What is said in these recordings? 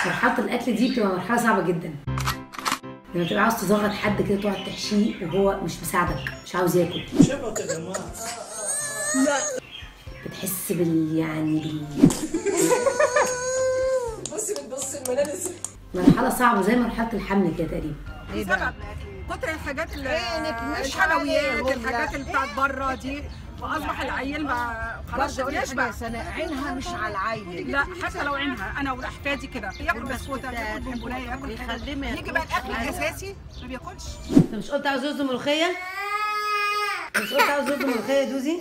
مرحلة الأكل دي بتبقى مرحلة صعبة جدا. لما تبقى عاوز تزغط حد كده تقعد تحشيه وهو مش مساعدك، مش عاوز ياكل. شبك يا جماعة. لا. بتحس بص الملابس. مرحلة صعبة زي مرحلة الحمل كده تقريبا. ايه بقى؟ كتر الحاجات الحلويات، الحاجات اللي بتاعت بره دي، فاصبح العيل ما خلاص بيشبع. عينها مش على العيل. لا حتى لو عينها، انا واحفادي كده ياكل بسكوته، ياكل بونبونيه، ياكل يجي بقى الاكل الاساسي ما بياكلش. انت مش قلت عاوز رز ملوخيه؟ مش قلت عاوز رز ملوخيه يا دوزي؟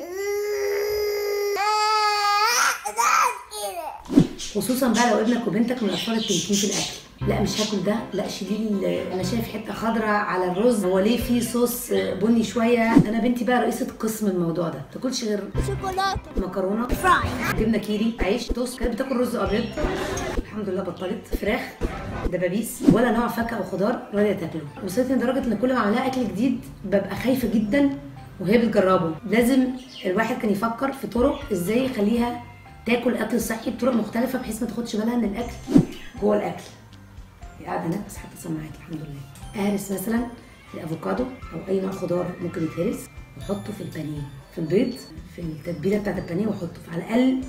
خصوصا بقى لو ابنك وبنتك من الاطفال التنكين في الاكل. لا مش هاكل ده، لا شيلي لي، انا شايف حته خضراء على الرز، هو ليه فيه صوص بني شويه؟ انا بنتي بقى رئيسه قسم الموضوع ده، ما تاكلش غير شوكولاته، مكرونه، فراي، جبنه كيري، عيش، توست. كانت بتاكل رز ابيض، الحمد لله بطلت. فراخ، دبابيس، ولا نوع فاكهه او خضار راضيه تاكله. وصلت لدرجه ان كل ما اعملها اكل جديد ببقى خايفه جدا وهي بتجربه. لازم الواحد كان يفكر في طرق ازاي يخليها تاكل اكل صحي بطرق مختلفه بحيث ما تاخدش بالها ان الاكل جوه الاكل. قاعده هناك بس حتى سمعت الحمد لله. اهرس مثلا الافوكادو او اي نوع خضار ممكن يتهرس واحطه في البانيه، في البيض، في التتبيله بتاعت البانيه، واحطه على الاقل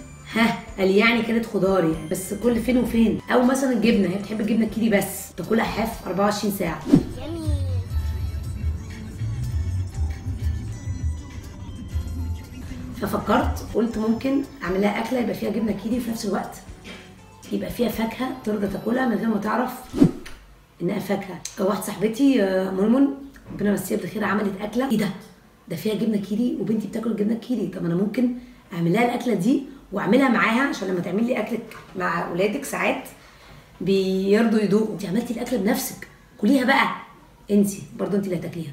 قال يعني كانت خضار يعني، بس كل فين وفين. او مثلا الجبنه، هي بتحب الجبنه الكيري بس تاكلها حاف 24 ساعه. ففكرت قلت ممكن اعمل لها اكله يبقى فيها جبنه كيري في نفس الوقت يبقى فيها فاكهه ترضى تاكلها من غير ما تعرف انها فاكهه. واحده صاحبتي منمن ربنا يمسيها بالخير عملت اكله، ايه ده فيها جبنه كيري وبنتي بتاكل الجبنه الكيري. طب انا ممكن اعمل لها الاكله دي واعملها معاها، عشان لما تعمل لي اكلك مع اولادك ساعات بيرضوا يدوقوا. انت عملتي الاكله بنفسك، كليها بقى انت برضه، انت اللي هتاكليها.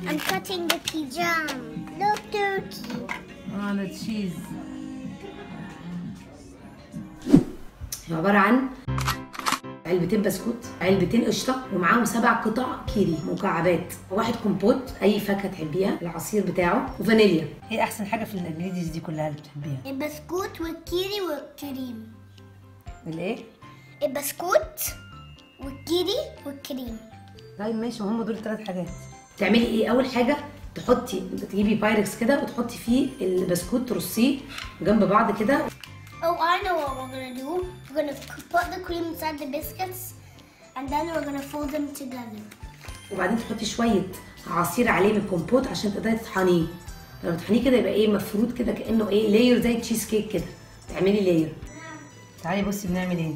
I'm cutting the pajama. Look, turkey. على تشيز. هي عباره عن علبتين بسكوت، علبتين قشطه، ومعاهم 7 قطع كيري مكعبات، وواحد كومبوت اي فاكهه تحبيها، العصير بتاعه، وفانيليا. ايه احسن حاجه في الانجريدينتس دي كلها اللي بتحبيها؟ البسكوت والكيري والكريم. الايه؟ البسكوت والكيري والكريم. طيب ماشي، وهم دول ال3 حاجات. تعملي ايه؟ اول حاجه تجيبي بايركس كده وتحطي فيه البسكوت، ترصيه جنب بعض كده. Oh, I know what we're gonna do. We're gonna put the cream inside the biscuits, and then we're gonna fold them together. وبعدين تحطي شويه عصير عليه من الكومبوت عشان تقدري تطحنيه. لما تطحنيه كده يبقى ايه، مفروض كده كانه ايه، لاير زي تشيز كيك كده. تعملي لاير. تعالي بصي بنعمل ايه.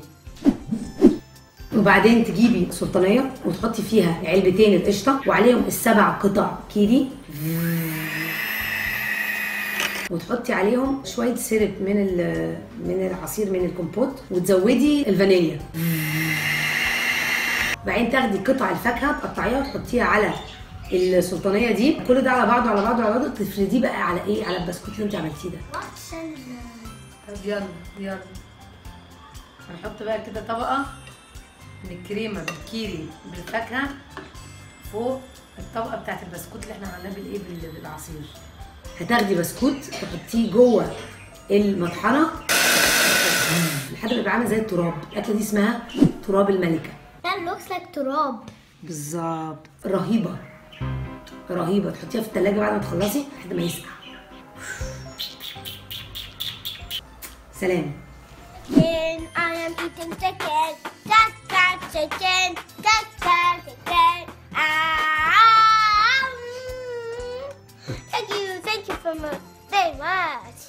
وبعدين تجيبي سلطانيه وتحطي فيها علبتين القشطه وعليهم ال7 قطع كيري، وتحطي عليهم شويه سيرب من العصير من الكومبوت، وتزودي الفانيليا. بعدين تاخدي قطع الفاكهه تقطعيها وتحطيها على السلطانيه دي، كل ده على بعضه على بعضه على بعضه، تفرديه بقى على ايه، على البسكوت اللي انت عملتيه ده. طب يلا هنحط بقى كده طبقه من الكريمه بالكيري بالفاكهه فوق الطبقه بتاعت البسكوت اللي احنا عملناه بالايه، بالعصير. هتاخدي بسكوت تحطيه جوه المطحنه لحد ما يبقى عامل زي التراب. الاكله دي اسمها تراب الملكه. That looks like تراب. بالظبط، رهيبه رهيبه. تحطيها في الثلاجه بعد ما تخلصي لحد ما يسقع. سلام. I am eating chicken. Chicken. Chicken. Thank you very much.